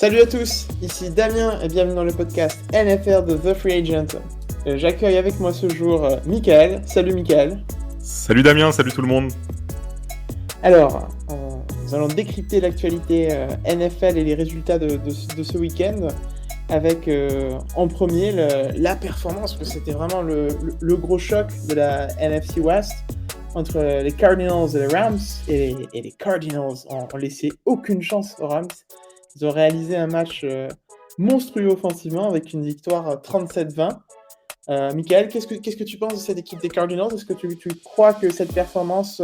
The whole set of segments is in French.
Salut à tous, ici Damien et bienvenue dans le podcast NFL de The Free Agent. J'accueille avec moi ce jour Michael. Salut Michael. Salut Damien, salut tout le monde. Alors, nous allons décrypter l'actualité NFL et les résultats de ce week-end avec en premier la performance, parce que c'était vraiment le gros choc de la NFC West entre les Cardinals et les Rams. Et les Cardinals ont laissé aucune chance aux Rams. Ils ont réalisé un match monstrueux offensivement avec une victoire 37-20. Michael, qu'est-ce que tu penses de cette équipe des Cardinals? Est-ce que tu crois que cette performance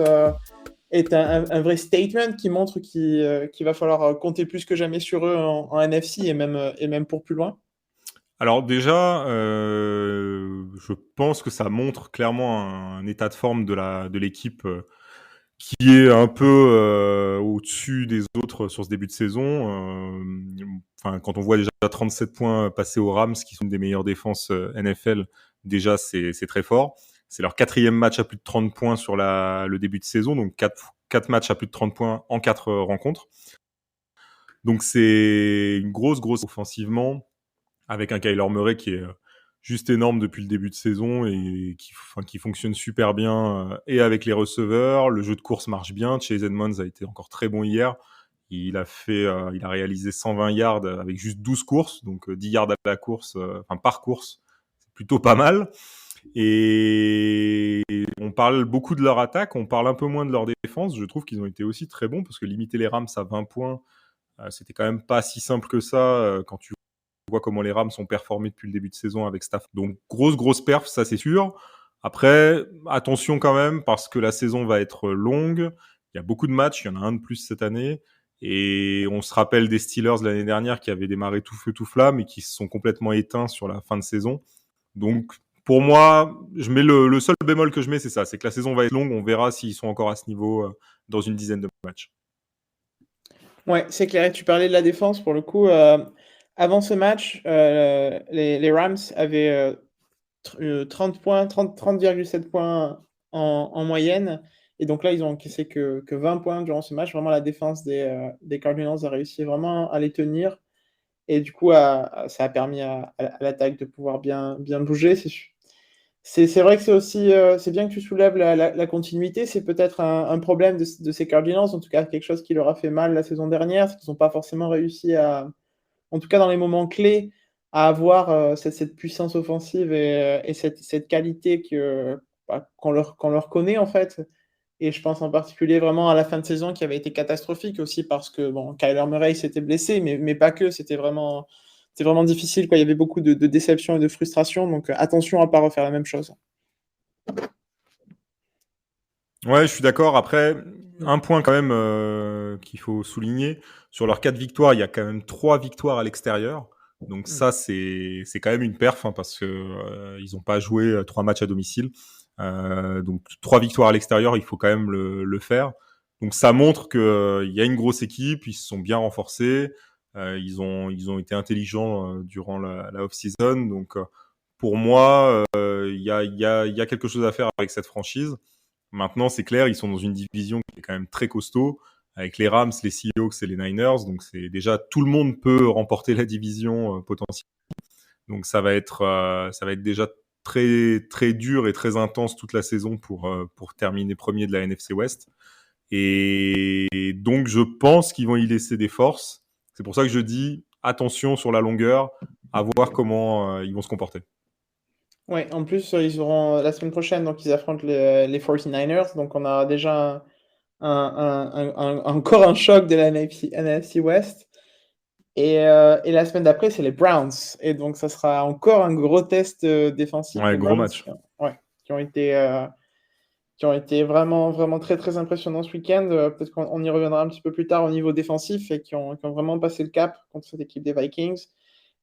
est un vrai statement qui montre qu'il va falloir compter plus que jamais sur eux en NFC et même pour plus loin? Alors déjà, je pense que ça montre clairement un état de forme de l'équipe qui est un peu au-dessus des autres sur ce début de saison. Quand on voit déjà 37 points passés aux Rams, qui sont une des meilleures défenses NFL, déjà c'est très fort. C'est leur 4e match à plus de 30 points sur le début de saison, donc 4 matchs à plus de 30 points en 4 rencontres. Donc c'est une grosse offensivement, avec un Kyler Murray qui est juste énorme depuis le début de saison et qui fonctionne super bien, et avec les receveurs. Le jeu de course marche bien. Chase Edmonds a été encore très bon hier. Il a réalisé 120 yards avec juste 12 courses, donc 10 yards à la course, par course. C'est plutôt pas mal. Et on parle beaucoup de leur attaque, on parle un peu moins de leur défense. Je trouve qu'ils ont été aussi très bons, parce que limiter les Rams à 20 points, c'était quand même pas si simple que ça quand tu vois comment les Rams ont performé depuis le début de saison avec staff. Donc grosse perf, ça c'est sûr. Après, attention quand même, parce que la saison va être longue. Il y a beaucoup de matchs, il y en a un de plus cette année. Et on se rappelle des Steelers l'année dernière qui avaient démarré tout feu tout flamme et qui se sont complètement éteints sur la fin de saison. Donc pour moi, je mets le seul bémol que je mets, c'est ça, c'est que la saison va être longue. On verra s'ils sont encore à ce niveau dans une dizaine de matchs. Ouais, c'est clair. Tu parlais de la défense pour le coup. Avant ce match, les Rams avaient 30 points, 30,7 points en moyenne. Et donc là, ils ont encaissé que 20 points durant ce match. Vraiment, la défense des Cardinals a réussi vraiment à les tenir. Et du coup, ça a permis à l'attaque de pouvoir bien bouger. C'est vrai que c'est aussi c'est bien que tu soulèves la continuité. C'est peut-être un problème de ces Cardinals, en tout cas quelque chose qui leur a fait mal la saison dernière, c'est qu'ils n'ont pas forcément réussi en tout cas dans les moments clés, à avoir cette puissance offensive et cette qualité qu'on leur connaît en fait. Et je pense en particulier vraiment à la fin de saison qui avait été catastrophique aussi parce que bon, Kyler Murray s'était blessé, mais pas que, c'était vraiment difficile, quoi. Il y avait beaucoup de déception et de frustration, donc attention à ne pas refaire la même chose. Ouais, je suis d'accord. Après, un point quand même qu'il faut souligner, sur leurs 4 victoires, il y a quand même 3 victoires à l'extérieur. Donc ça, c'est quand même une perf, parce que ils n'ont pas joué 3 matchs à domicile. Donc 3 victoires à l'extérieur, il faut quand même le faire. Donc ça montre qu'il y a une grosse équipe, ils se sont bien renforcés, ils ont été intelligents durant la off-season. Donc pour moi, il y a quelque chose à faire avec cette franchise. Maintenant, c'est clair, ils sont dans une division qui est quand même très costaud, avec les Rams, les Seahawks et les Niners. Donc, c'est déjà tout le monde peut remporter la division potentiellement. Donc, ça va être déjà très dur et très intense toute la saison pour terminer premier de la NFC West. Et donc, je pense qu'ils vont y laisser des forces. C'est pour ça que je dis attention sur la longueur, à voir comment ils vont se comporter. Ouais, en plus, ils auront la semaine prochaine, donc ils affrontent les 49ers, donc on a déjà encore un choc de la NFC West. Et la semaine d'après, c'est les Browns. Et donc, ça sera encore un gros test défensif. Ouais, Les gros Browns match. qui ont été vraiment, vraiment très, très impressionnants ce week-end. Peut-être qu'on y reviendra un petit peu plus tard au niveau défensif et qui ont vraiment passé le cap contre cette équipe des Vikings.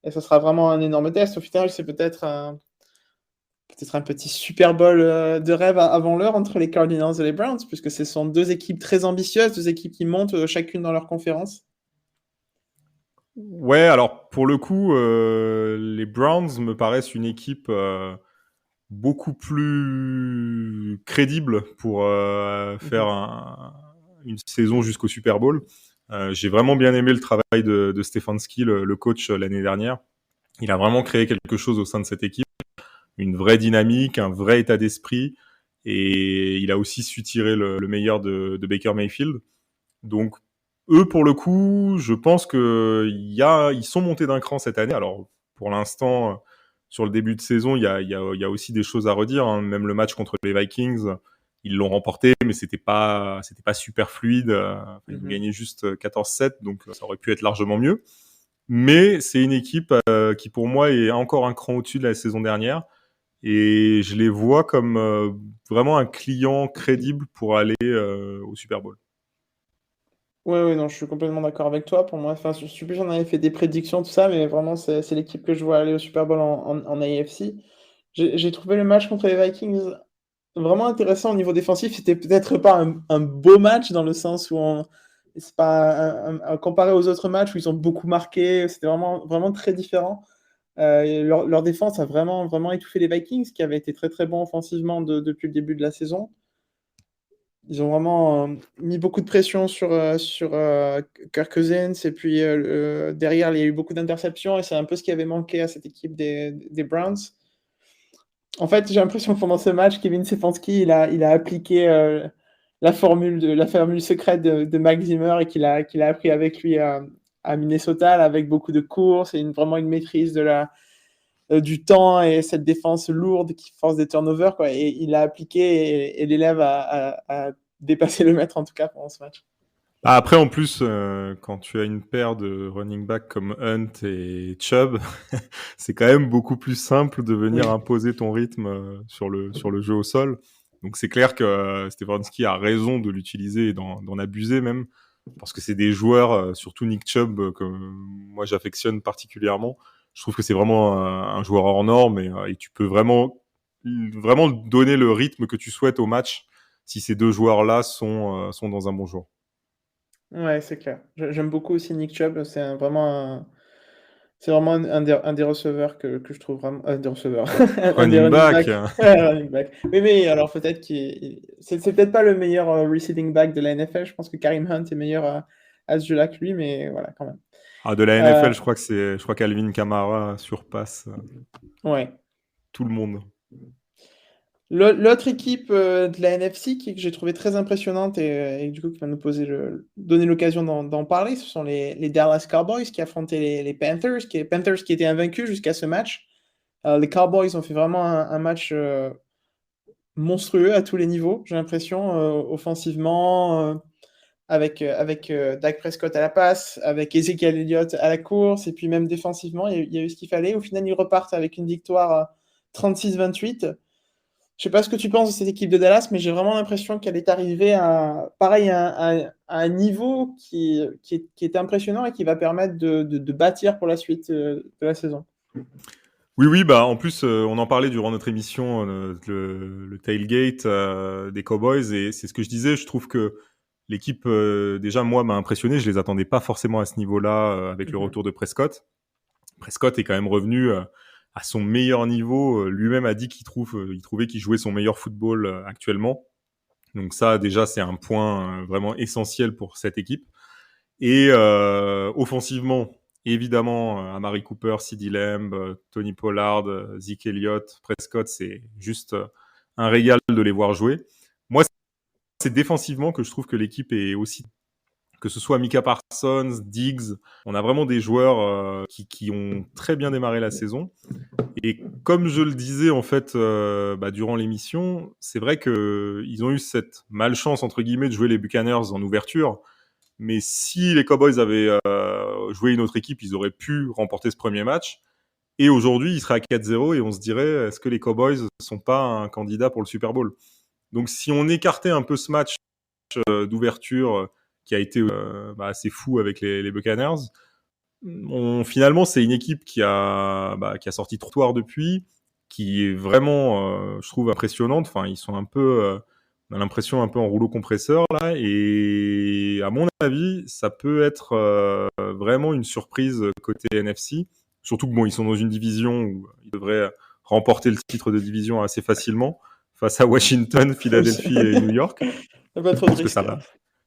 Et ça sera vraiment un énorme test. Au final, c'est peut-être un petit Super Bowl de rêve avant l'heure entre les Cardinals et les Browns, puisque ce sont deux équipes très ambitieuses, deux équipes qui montent chacune dans leur conférence. Ouais, alors pour le coup, les Browns me paraissent une équipe beaucoup plus crédible pour faire une saison jusqu'au Super Bowl. J'ai vraiment bien aimé le travail de Stefanski, le coach, l'année dernière. Il a vraiment créé quelque chose au sein de cette équipe, une vraie dynamique, un vrai état d'esprit, et il a aussi su tirer le meilleur de Baker Mayfield. Donc, eux, pour le coup, je pense ils sont montés d'un cran cette année. Alors, pour l'instant, sur le début de saison, il y a aussi des choses à redire, hein. Même le match contre les Vikings, ils l'ont remporté, mais c'était pas super fluide. Ils ont Mhm. gagné juste 14-7, donc ça aurait pu être largement mieux. Mais c'est une équipe qui, pour moi, est encore un cran au-dessus de la saison dernière. Et je les vois comme vraiment un client crédible pour aller au Super Bowl. Ouais, ouais, non, je suis complètement d'accord avec toi. Pour moi, enfin, je sais plus, j'en avais fait des prédictions, tout ça, mais vraiment, c'est l'équipe que je vois aller au Super Bowl en AFC. J'ai trouvé le match contre les Vikings vraiment intéressant au niveau défensif. C'était peut-être pas un beau match dans le sens où c'est pas comparé aux autres matchs où ils ont beaucoup marqué. C'était vraiment, vraiment très différent. Leur défense a vraiment, vraiment étouffé les Vikings, qui avaient été très, très bons offensivement depuis le début de la saison. Ils ont vraiment mis beaucoup de pression sur Kirk Cousins. Et puis derrière, il y a eu beaucoup d'interceptions. Et c'est un peu ce qui avait manqué à cette équipe des Browns. En fait, j'ai l'impression que pendant ce match, Kevin Stefanski, il a appliqué la formule secrète de Mike Zimmer et qu'il a appris avec lui à Minnesota, là, avec beaucoup de courses et vraiment une maîtrise du temps et cette défense lourde qui force des turnovers, quoi. Et il l'a appliqué et l'élève a dépassé le maître, en tout cas, pendant ce match. Après, en plus, quand tu as une paire de running backs comme Hunt et Chubb, c'est quand même beaucoup plus simple de venir Oui. imposer ton rythme sur le jeu au sol. Donc c'est clair que Stefanski a raison de l'utiliser et d'en abuser même, parce que c'est des joueurs, surtout Nick Chubb, que moi j'affectionne particulièrement. Je trouve que c'est vraiment un joueur hors norme, et tu peux vraiment donner le rythme que tu souhaites au match si ces deux joueurs-là sont dans un bon jour. Ouais, c'est clair. J'aime beaucoup aussi Nick Chubb. C'est vraiment un des receveurs que je trouve vraiment. Un des receveurs. Un des Running running back, back. Running back. Mais alors peut-être c'est peut-être pas le meilleur receiving back de la NFL. Je pense que Kareem Hunt est meilleur à ce jeu-là que lui, mais voilà, quand même. de la Euh, NFL, je crois qu'Alvin Kamara surpasse ouais. tout le monde. L'autre équipe de la NFC que j'ai trouvé très impressionnante et du coup qui va nous donner l'occasion d'en parler, ce sont les Dallas Cowboys qui affrontaient les Panthers, Panthers qui étaient invaincus jusqu'à ce match. Les Cowboys ont fait vraiment un match monstrueux à tous les niveaux, j'ai l'impression, offensivement, avec Dak Prescott à la passe, avec Ezekiel Elliott à la course, et puis même défensivement, il y a eu ce qu'il fallait. Au final, ils repartent avec une victoire 36-28. Je sais pas ce que tu penses de cette équipe de Dallas, mais j'ai vraiment l'impression qu'elle est arrivée pareil, à un niveau qui est impressionnant et qui va permettre de bâtir pour la suite de la saison. Oui, oui, bah en plus, on en parlait durant notre émission, le tailgate des Cowboys, et c'est ce que je disais. Je trouve que l'équipe, déjà, moi, m'a impressionné. Je les attendais pas forcément à ce niveau-là avec le Mhm. retour de Prescott. Prescott est quand même revenu à son meilleur niveau. Lui-même a dit il trouvait qu'il jouait son meilleur football actuellement. Donc ça, déjà, c'est un point vraiment essentiel pour cette équipe. Et offensivement, évidemment, Amari Cooper, CeeDee Lamb, Tony Pollard, Zeke Elliott, Prescott, c'est juste un régal de les voir jouer. Moi, c'est défensivement que je trouve que l'équipe est aussi, que ce soit Micah Parsons, Diggs, on a vraiment des joueurs qui ont très bien démarré la saison. Et comme je le disais en fait durant l'émission, c'est vrai que ils ont eu cette malchance entre guillemets de jouer les Buccaneers en ouverture. Mais si les Cowboys avaient joué une autre équipe, ils auraient pu remporter ce premier match. Et aujourd'hui, ils seraient à 4-0 et on se dirait, est-ce que les Cowboys ne sont pas un candidat pour le Super Bowl? Donc si on écartait un peu ce match d'ouverture qui a été assez fou avec les Buccaneers, finalement, c'est une équipe qui a sorti 3 victoires depuis, qui est vraiment, je trouve, impressionnante. Enfin, ils sont un peu, on a l'impression un peu en rouleau compresseur là. Et à mon avis, ça peut être vraiment une surprise côté NFC. Surtout que bon, ils sont dans une division où ils devraient remporter le titre de division assez facilement face à Washington, Oui. Philadelphie et New York. Pas Je trop de pense que ça risques. va.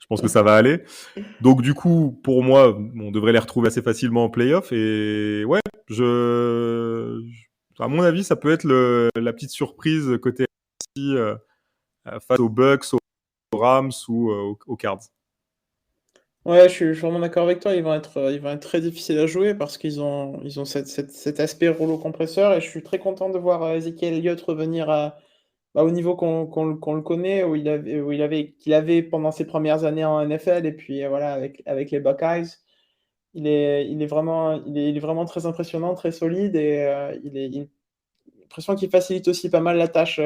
Je pense que ça va aller. Donc du coup, pour moi, on devrait les retrouver assez facilement en playoff. Et ouais, à mon avis, ça peut être la petite surprise côté face aux Bucks, aux Rams ou aux Cards. Ouais, je suis vraiment d'accord avec toi. Ils vont être très difficiles à jouer parce ils ont cet aspect rouleau compresseur. Et je suis très content de voir Ezekiel Elliott revenir au niveau qu'on le connaît, qu'il avait pendant ses premières années en NFL. Et puis voilà, avec les Buckeyes, il est vraiment très impressionnant, très solide. Et j'ai l'impression qu'il facilite aussi pas mal la tâche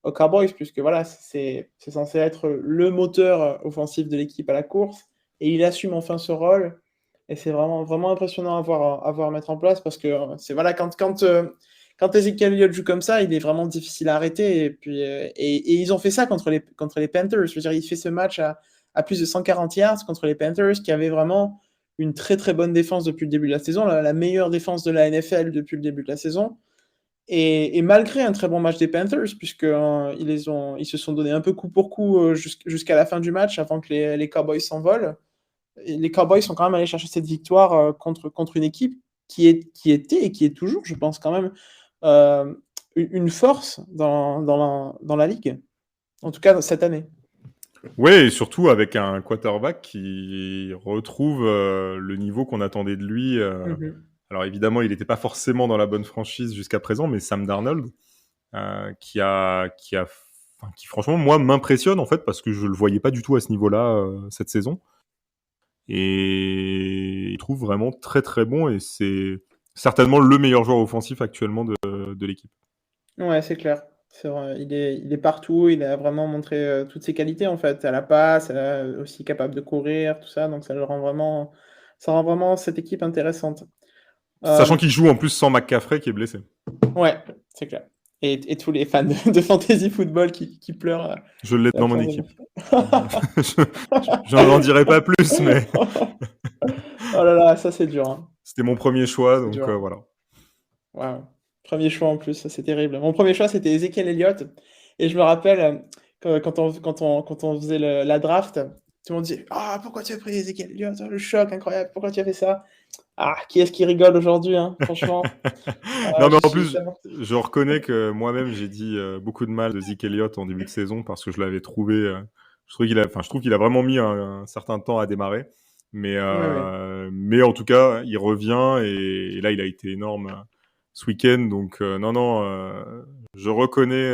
aux Cowboys, puisque voilà, c'est censé être le moteur offensif de l'équipe à la course, et il assume enfin ce rôle, et c'est vraiment, vraiment impressionnant à voir mettre en place, parce que c'est voilà, quand Ezekiel Elliott joue comme ça, il est vraiment difficile à arrêter, et puis et ils ont fait ça contre les Panthers. Je veux dire, il fait ce match à plus de 140 yards contre les Panthers, qui avaient vraiment une très très bonne défense depuis le début de la saison, la meilleure défense de la NFL depuis le début de la saison. Et malgré un très bon match des Panthers, puisque ils se sont donné un peu coup pour coup jusqu'à la fin du match, avant que les Cowboys s'envolent. Et les Cowboys sont quand même allés chercher cette victoire contre une équipe qui était et qui est toujours, je pense, quand même euh, une force dans la ligue. En tout cas, cette année. Ouais, et surtout avec un quarterback qui retrouve le niveau qu'on attendait de lui. Mhm. Alors évidemment, il n'était pas forcément dans la bonne franchise jusqu'à présent, mais Sam Darnold, qui franchement moi m'impressionne en fait parce que je le voyais pas du tout à ce niveau-là cette saison. Et il trouve vraiment très très bon et c'est certainement le meilleur joueur offensif actuellement de l'équipe. Ouais, c'est clair. C'est vrai, il est partout, il a vraiment montré toutes ses qualités en fait, à la passe, aussi capable de courir, tout ça, donc ça rend vraiment cette équipe intéressante. Sachant Euh, qu'il joue en plus sans McCaffrey qui est blessé. ouais, c'est clair. Et tous les fans de fantasy football qui pleurent Je l'ai dans mon l'absence de équipe. Jeff. J'en dirai pas plus, mais Oh là là, ça c'est dur, hein. c'était mon premier choix, C'est donc dur. voilà. Wow. Premier choix en plus, ça c'est terrible. Mon premier choix c'était Ezekiel Elliott. Et je me rappelle quand on faisait la draft, tout le monde disait: Ah, pourquoi tu as pris Ezekiel Elliott? Le choc, incroyable, pourquoi tu as fait ça? Ah, qui est-ce qui rigole aujourd'hui, hein, franchement? Non, mais en J'ai plus, tellement- je reconnais que moi-même, j'ai dit beaucoup de mal de Zeke Elliott en début de saison parce que je l'avais trouvé. Je trouve qu'il a vraiment mis un certain temps à démarrer. Oui, oui. Mais en tout cas, il revient et là, il a été énorme ce week-end. Donc, non, non, je reconnais,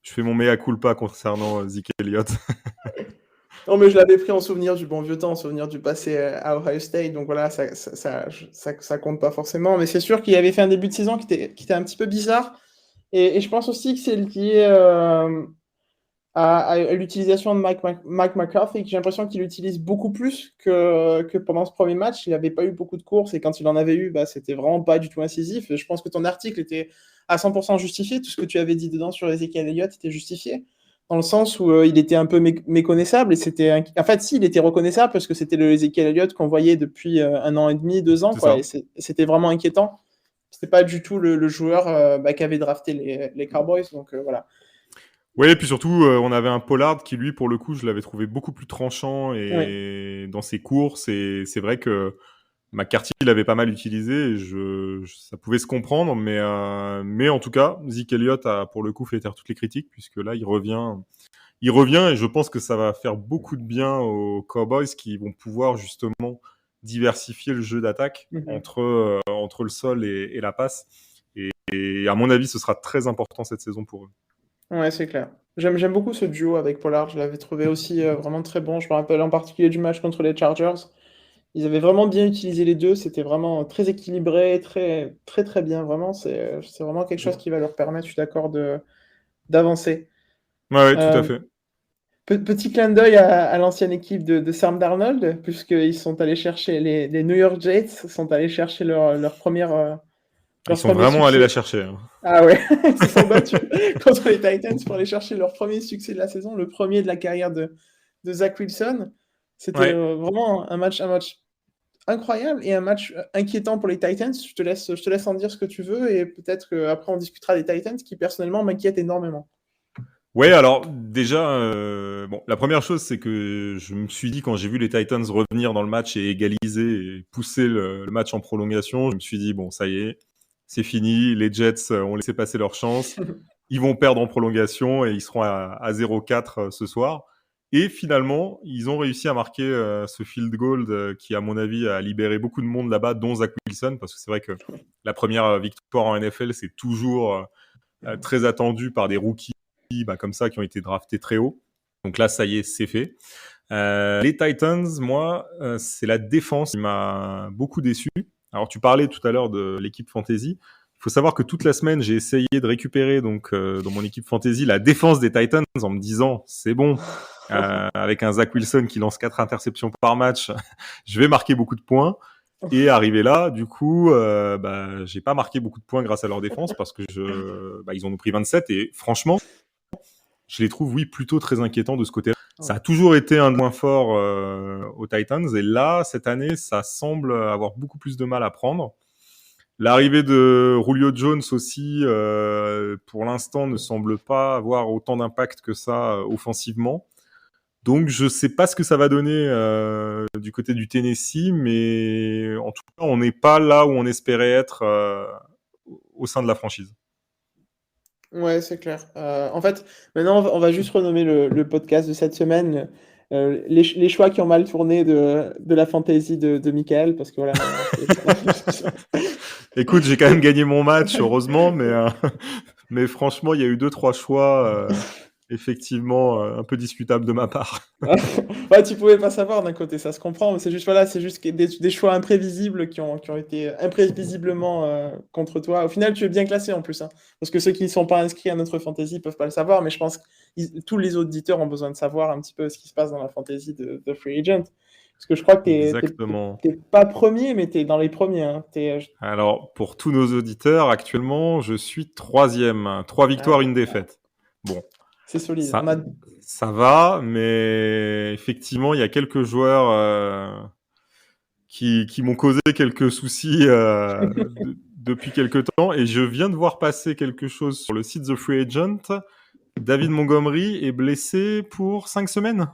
je fais mon mea culpa concernant Zeke Elliott. Non, mais je l'avais pris en souvenir du bon vieux temps, en souvenir du passé à Ohio State, donc voilà, ça compte pas forcément. Mais c'est sûr qu'il avait fait un début de saison qui était un petit peu bizarre. Et je pense aussi que c'est lié à l'utilisation de Mike McCarthy, que j'ai l'impression qu'il utilise beaucoup plus que pendant ce premier match. Il n'avait pas eu beaucoup de courses et quand il en avait eu, bah, c'était vraiment pas du tout incisif. Et je pense que ton article était à 100% justifié. Tout ce que tu avais dit dedans sur Ezekiel Elliott était justifié. Dans le sens où il était un peu méconnaissable. En fait, si, il était reconnaissable parce que c'était le Ezekiel Elliott qu'on voyait depuis un an et demi, 2 ans, C'est quoi. Et ça. c'était vraiment inquiétant. C'était pas du tout le joueur qu'avaient drafté les Cowboys. Donc voilà. Oui, et puis surtout, on avait un Pollard qui, lui, pour le coup, je l'avais trouvé beaucoup plus tranchant Oui. et dans ses courses. Et c'est vrai que McCarthy l'avait pas mal utilisé et ça pouvait se comprendre. Mais en tout cas, Zeke Elliott a, pour le coup, fait taire toutes les critiques puisque là, il revient. Il revient et je pense que ça va faire beaucoup de bien aux Cowboys qui vont pouvoir justement diversifier le jeu d'attaque Mhm. entre le sol et la passe. Et à mon avis, ce sera très important cette saison pour eux. Ouais, c'est clair. J'aime beaucoup ce duo avec Pollard. Je l'avais trouvé aussi vraiment très bon. Je me rappelle en particulier du match contre les Chargers. Ils avaient vraiment bien utilisé les deux. C'était vraiment très équilibré, très, très, très bien. Vraiment, c'est vraiment quelque chose qui va leur permettre, je suis d'accord, d'avancer. Ouais, ouais, tout à Euh, fait. Petit clin d'œil à l'ancienne équipe de Sam Darnold, puisqu'ils sont allés chercher, les New York Jets sont allés chercher Ils leur sont premier vraiment allés la succès. chercher, hein. Ah ouais, ils se sont battus contre les Titans pour aller chercher leur premier succès de la saison, le premier de la carrière de Zach Wilson. C'était Ouais. vraiment un match incroyable et un match inquiétant pour les Titans. Je te laisse en dire ce que tu veux et peut-être qu'après on discutera des Titans qui personnellement m'inquiètent énormément. Ouais, alors déjà, bon, la première chose, c'est que je me suis dit quand j'ai vu les Titans revenir dans le match et égaliser et pousser le match en prolongation, je me suis dit bon, ça y est, c'est fini, les Jets ont laissé passer leur chance, ils vont perdre en prolongation et ils seront à 0-4 ce soir. Et finalement, ils ont réussi à marquer ce field goal qui, à mon avis, a libéré beaucoup de monde là-bas, dont Zach Wilson, parce que c'est vrai que la première victoire en NFL, c'est toujours très attendu par des rookies comme ça qui ont été draftés très haut. Donc là, ça y est, c'est fait. Les Titans, moi, c'est la défense qui m'a beaucoup déçu. Alors, tu parlais tout à l'heure de l'équipe fantasy. Il faut savoir que toute la semaine, j'ai essayé de récupérer donc dans mon équipe fantasy la défense des Titans en me disant c'est bon. Avec un Zach Wilson qui lance 4 interceptions par match, je vais marquer beaucoup de points. Et arrivé là, du coup, j'ai pas marqué beaucoup de points grâce à leur défense parce que ils en ont pris 27 et franchement, je les trouve, oui, plutôt très inquiétants de ce côté-là. Ça a toujours été un point fort aux Titans et là, cette année, ça semble avoir beaucoup plus de mal à prendre. L'arrivée de Julio Jones aussi, pour l'instant, ne semble pas avoir autant d'impact que ça offensivement. Donc, je sais pas ce que ça va donner du côté du Tennessee, mais en tout cas, on n'est pas là où on espérait être au sein de la franchise. Ouais, c'est clair. En fait, maintenant, on va juste renommer le podcast de cette semaine les choix qui ont mal tourné de la fantasy de Michael, parce que voilà, maintenant, Écoute, j'ai quand même gagné mon match, heureusement, mais franchement, il y a eu 2-3 choix effectivement un peu discutables de ma part. Ouais, tu pouvais pas savoir d'un côté, ça se comprend, mais c'est juste, voilà, c'est juste que des choix imprévisibles qui ont été imprévisiblement contre toi. Au final, tu es bien classé en plus, hein, parce que ceux qui ne sont pas inscrits à notre fantasy peuvent pas le savoir, mais je pense que tous les auditeurs ont besoin de savoir un petit peu ce qui se passe dans la fantasy de Free Agent. Parce que je crois que Exactement. t'es pas premier, mais t'es dans les premiers. Hein. Alors, pour tous nos auditeurs, actuellement, je suis troisième. 3 victoires, Ah, une défaite. Bon, c'est solide. ça, ça va, mais effectivement, il y a quelques joueurs qui m'ont causé quelques soucis depuis quelques temps. Et je viens de voir passer quelque chose sur le site The Free Agent. David Montgomery est blessé pour 5 semaines.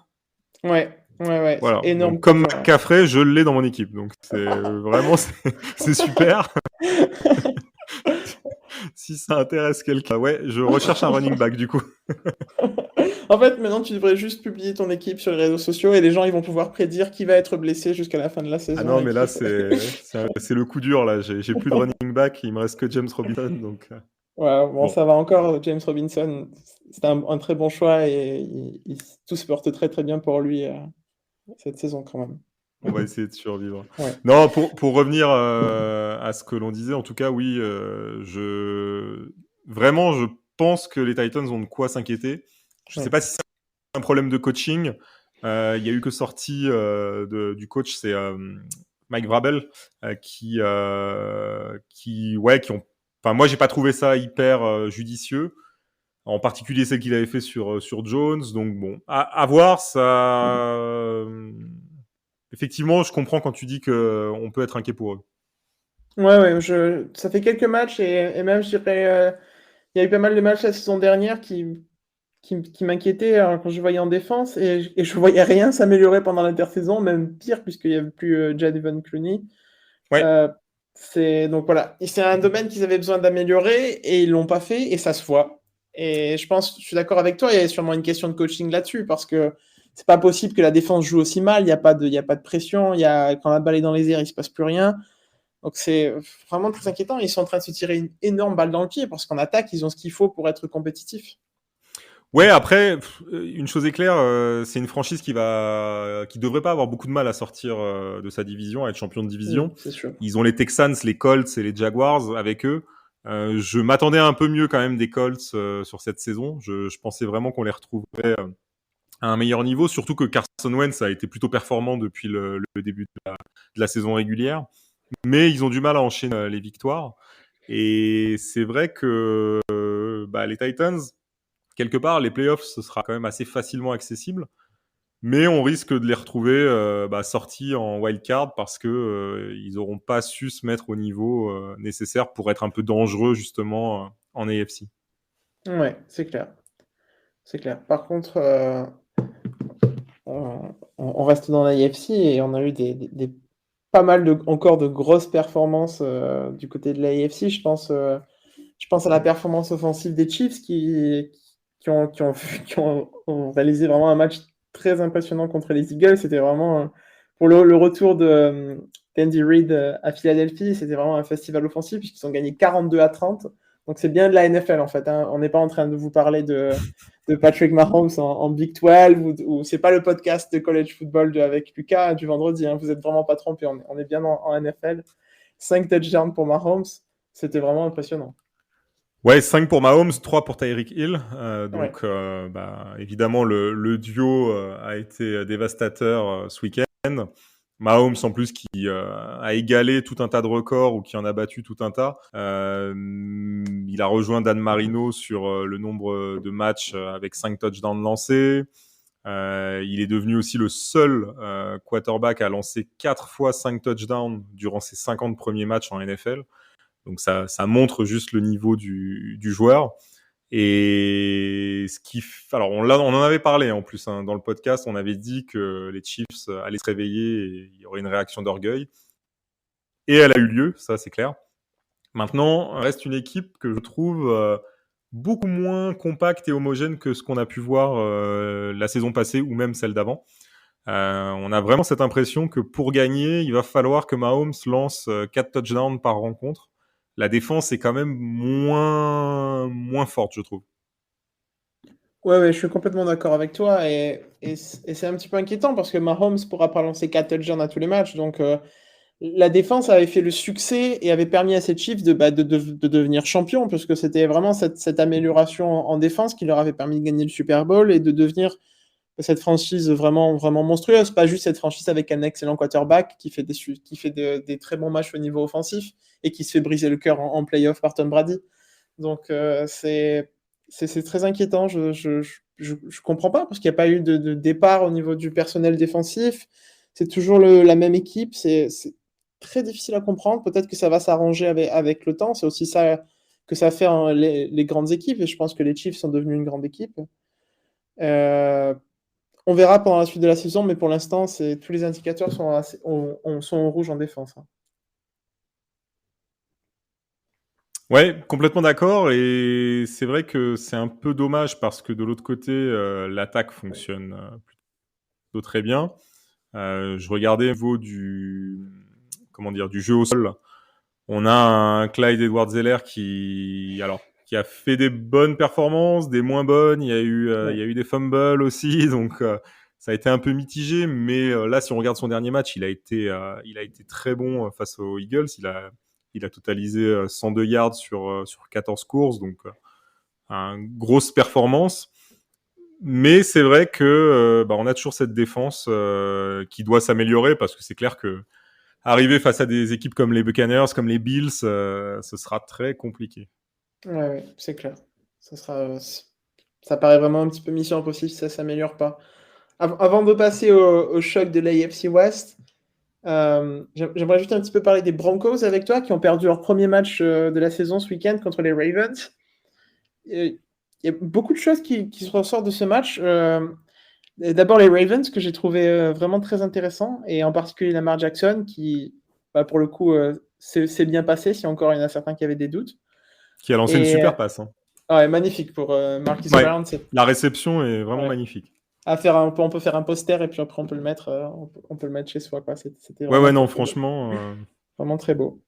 Ouais, ouais, ouais, c'est Voilà. énorme Donc, pour comme toi. McCaffrey, je l'ai dans mon équipe. Donc, c'est vraiment, c'est super. Si ça intéresse quelqu'un. Ouais, je recherche un running back, du coup. En fait, maintenant, tu devrais juste publier ton équipe sur les réseaux sociaux et les gens ils vont pouvoir prédire qui va être blessé jusqu'à la fin de la Ah saison non, et mais qui. là, c'est le coup dur, là. J'ai plus de running back. Il me reste que James Robinson. Donc, Ouais, bon, bon, ça va encore. James Robinson, c'est un très bon choix et tout se porte très très bien pour lui cette saison quand même. on va essayer de survivre. Ouais, Non, pour revenir à ce que l'on disait, en tout cas, oui, vraiment, je pense que les Titans ont de quoi s'inquiéter. Je ne sais ouais. pas si c'est un problème de coaching. Il y a eu que sortie du coach, c'est Mike Vrabel, ouais, qui ont. Enfin, moi, j'ai pas trouvé ça hyper judicieux. En particulier celle qu'il avait fait sur Jones. Donc bon, à voir. Effectivement, je comprends quand tu dis que on peut être inquiet pour eux. Ouais, ouais, ça fait quelques matchs et même, je dirais, il y a eu pas mal de matchs la saison dernière qui m'inquiétaient quand je voyais en défense et je voyais rien s'améliorer pendant l'intersaison, même pire puisqu'il n'y avait plus Jadon Clowney. Ouais. Euh, donc voilà, et c'est un domaine qu'ils avaient besoin d'améliorer et ils l'ont pas fait et ça se voit. Et je suis d'accord avec toi, il y a sûrement une question de coaching là-dessus parce que c'est pas possible que la défense joue aussi mal, il y a pas de pression, quand la balle est dans les airs, il se passe plus rien. Donc c'est vraiment très inquiétant. Ils sont en train de se tirer une énorme balle dans le pied parce qu'en attaque, ils ont ce qu'il faut pour être compétitifs. Ouais, après, une chose est claire, c'est une franchise qui devrait pas avoir beaucoup de mal à sortir de sa division, à être champion de division. C'est sûr. Ils ont les Texans, les Colts et les Jaguars avec eux. Je m'attendais un peu mieux quand même des Colts sur cette saison. Je pensais vraiment qu'on les retrouverait à un meilleur niveau, surtout que Carson Wentz a été plutôt performant depuis le début de la saison régulière. Mais ils ont du mal à enchaîner les victoires. Et c'est vrai que les Titans, quelque part, les playoffs, ce sera quand même assez facilement accessible. Mais on risque de les retrouver sortis en wildcard parce que ils n'auront pas su se mettre au niveau nécessaire pour être un peu dangereux justement en AFC. Ouais, c'est clair. c'est clair. Par contre, on reste dans l'AFC et on a eu pas mal encore de grosses performances du côté de l'AFC. Je pense à la performance offensive des Chiefs qui ont réalisé vraiment un match très impressionnant contre les Eagles. C'était vraiment pour le retour d'Andy Reid à Philadelphie, c'était vraiment un festival offensif puisqu'ils ont gagné 42-30. Donc c'est bien de la NFL en fait, hein. On n'est pas en train de vous parler de Patrick Mahomes en Big 12 ou c'est pas le podcast de college football avec Lucas du vendredi, hein. Vous êtes vraiment pas trompés, on est bien en NFL. 5 touchdowns pour Mahomes, c'était vraiment impressionnant. Ouais, 5 pour Mahomes, 3 pour Tyreek Hill. Ouais. Évidemment, le duo a été dévastateur ce week-end. Mahomes, en plus, qui a égalé tout un tas de records ou qui en a battu tout un tas. Il a rejoint Dan Marino sur le nombre de matchs avec 5 touchdowns lancés. Il est devenu aussi le seul quarterback à lancer 4 fois 5 touchdowns durant ses 50 premiers matchs en NFL. Donc ça montre juste le niveau du joueur. Et alors on en avait parlé en plus dans le podcast. On avait dit que les Chiefs allaient se réveiller et il y aurait une réaction d'orgueil. Et elle a eu lieu, ça c'est clair. Maintenant, reste une équipe que je trouve beaucoup moins compacte et homogène que ce qu'on a pu voir la saison passée ou même celle d'avant. On a vraiment cette impression que pour gagner, il va falloir que Mahomes lance 4 touchdowns par rencontre. La défense est quand même moins forte, je trouve. Ouais, je suis complètement d'accord avec toi et c'est un petit peu inquiétant parce que Mahomes pourra pas lancer 4 touchdowns à tous les matchs. Donc, la défense avait fait le succès et avait permis à ces Chiefs de devenir champions parce que c'était vraiment cette amélioration en défense qui leur avait permis de gagner le Super Bowl et de devenir cette franchise vraiment, vraiment monstrueuse. Pas juste cette franchise avec un excellent quarterback qui fait des très bons matchs au niveau offensif et qui se fait briser le cœur en playoff par Tom Brady. Donc, c'est très inquiétant. Je comprends pas parce qu'il n'y a pas eu de départ au niveau du personnel défensif. C'est toujours la même équipe. C'est très difficile à comprendre. Peut-être que ça va s'arranger avec le temps. C'est aussi ça que ça fait les grandes équipes. Et je pense que les Chiefs sont devenus une grande équipe. Euh, on verra pendant la suite de la saison, mais pour l'instant, tous les indicateurs sont au rouge en défense, hein. Ouais, complètement d'accord. Et c'est vrai que c'est un peu dommage parce que de l'autre côté, l'attaque fonctionne plutôt très bien. Je regardais au niveau du jeu au sol. On a un Clyde Edwards-Helaire qui a fait des bonnes performances, des moins bonnes. Il y a eu des fumbles aussi, donc ça a été un peu mitigé. Mais là, si on regarde son dernier match, il a été très bon face aux Eagles. Il a totalisé 102 yards sur 14 courses, donc une grosse performance. Mais c'est vrai que on a toujours cette défense qui doit s'améliorer parce que c'est clair que arriver face à des équipes comme les Buccaneers, comme les Bills, ce sera très compliqué. Ouais, c'est clair. Ça paraît vraiment un petit peu mission impossible si ça s'améliore pas. Avant de passer au choc de l'AFC West, j'aimerais juste un petit peu parler des Broncos avec toi qui ont perdu leur premier match de la saison ce week-end contre les Ravens. Il y a beaucoup de choses qui se ressortent de ce match. D'abord les Ravens que j'ai trouvé vraiment très intéressant et en particulier Lamar Jackson qui, pour le coup, c'est bien passé si encore il y en a certains qui avaient des doutes. Qui a lancé une Et super passe. Hein. ouais, magnifique pour Marquise Ouais, Brown. la réception est vraiment Ouais. magnifique. On peut faire un poster et puis après on peut le mettre, on peut le mettre chez soi, quoi. C'était vraiment Ouais, très, non, très beau. franchement. Vraiment très beau.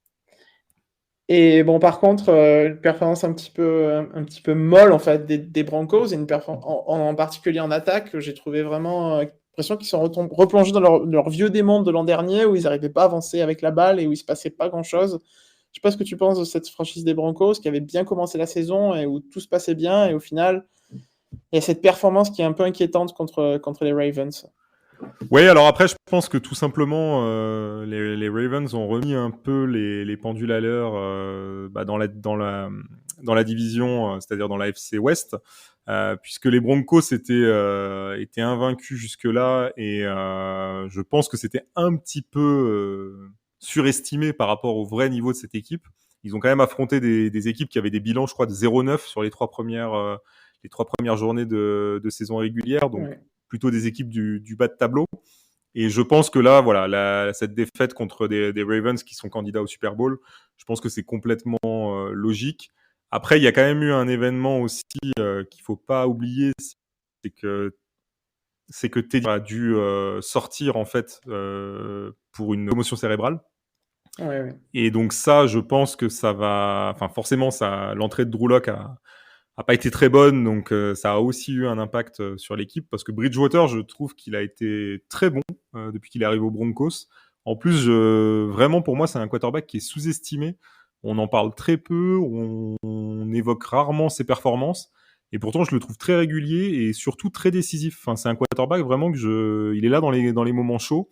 Et bon, par contre, une performance un petit peu molle en fait des Broncos et une performance en particulier en attaque, j'ai trouvé vraiment l'impression qu'ils sont replongés dans leur vieux démon de l'an dernier où ils n'arrivaient pas à avancer avec la balle et où il se passait pas grand-chose. Je sais pas ce que tu penses de cette franchise des Broncos qui avait bien commencé la saison et où tout se passait bien et au final, il y a cette performance qui est un peu inquiétante contre les Ravens. Oui, alors après, je pense que tout simplement, les Ravens ont remis un peu les pendules à l'heure dans la division, c'est-à-dire dans la FC West, puisque les Broncos étaient invaincus jusque-là et je pense que c'était un petit peu surestimé par rapport au vrai niveau de cette équipe. Ils ont quand même affronté des équipes qui avaient des bilans, je crois, de 0-9 sur les les 3 premières journées de saison régulière, donc plutôt des équipes du bas de tableau. Et je pense que là, voilà, cette défaite contre des Ravens qui sont candidats au Super Bowl, je pense que c'est complètement logique. Après, il y a quand même eu un événement aussi qu'il faut pas oublier, c'est que Teddy a dû sortir en fait pour une commotion cérébrale. Ouais. Et donc ça, je pense que ça va, enfin forcément, l'entrée de Drew Lock a pas été très bonne, donc ça a aussi eu un impact sur l'équipe parce que Bridgewater, je trouve qu'il a été très bon depuis qu'il est arrivé aux Broncos. En plus, vraiment pour moi, c'est un quarterback qui est sous-estimé. On en parle très peu, on évoque rarement ses performances, et pourtant je le trouve très régulier et surtout très décisif. Enfin, c'est un quarterback vraiment il est là dans les moments chauds,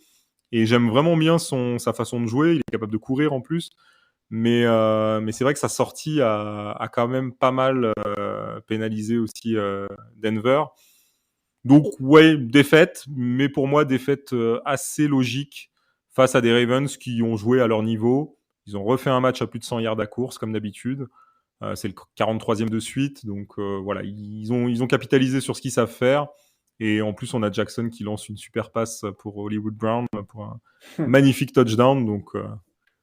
et j'aime vraiment bien sa façon de jouer. Il est capable de courir en plus. Mais c'est vrai que sa sortie a quand même pas mal pénalisé aussi Denver. Donc ouais, défaite, mais pour moi défaite assez logique face à des Ravens qui ont joué à leur niveau. Ils ont refait un match à plus de 100 yards à course comme d'habitude. C'est le 43e de suite, donc voilà, ils ont capitalisé sur ce qu'ils savent faire. Et en plus, on a Jackson qui lance une super passe pour Hollywood Brown pour un magnifique touchdown. Donc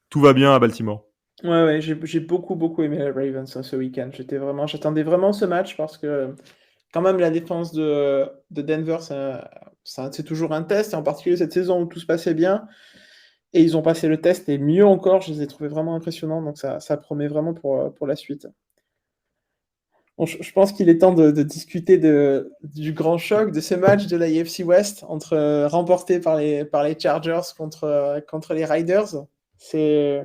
tout va bien à Baltimore. Ouais, j'ai beaucoup aimé les Ravens ce week-end. J'attendais vraiment ce match parce que quand même la défense de Denver, c'est toujours un test, et en particulier cette saison où tout se passait bien. Et ils ont passé le test, et mieux encore, je les ai trouvés vraiment impressionnants, donc ça promet vraiment pour la suite. Bon, je pense qu'il est temps de discuter du grand choc de ce match de la AFC West remporté par les Chargers contre les Riders. C'est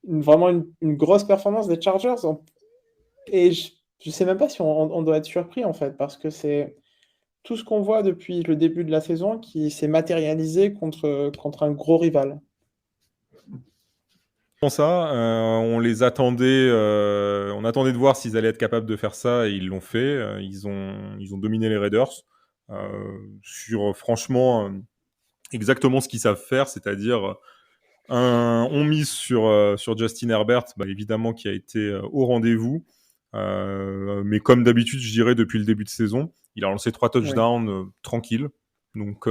vraiment une grosse performance des Chargers. Et je ne sais même pas si on doit être surpris, en fait, parce que c'est tout ce qu'on voit depuis le début de la saison qui s'est matérialisé contre un gros rival. Ça, on attendait de voir s'ils allaient être capables de faire ça, et ils l'ont fait. Ils ont dominé les Raiders sur franchement exactement ce qu'ils savent faire, c'est-à-dire on mise sur Justin Herbert, évidemment qui a été au rendez-vous, mais comme d'habitude, je dirais depuis le début de saison, il a lancé 3 touchdowns tranquilles, donc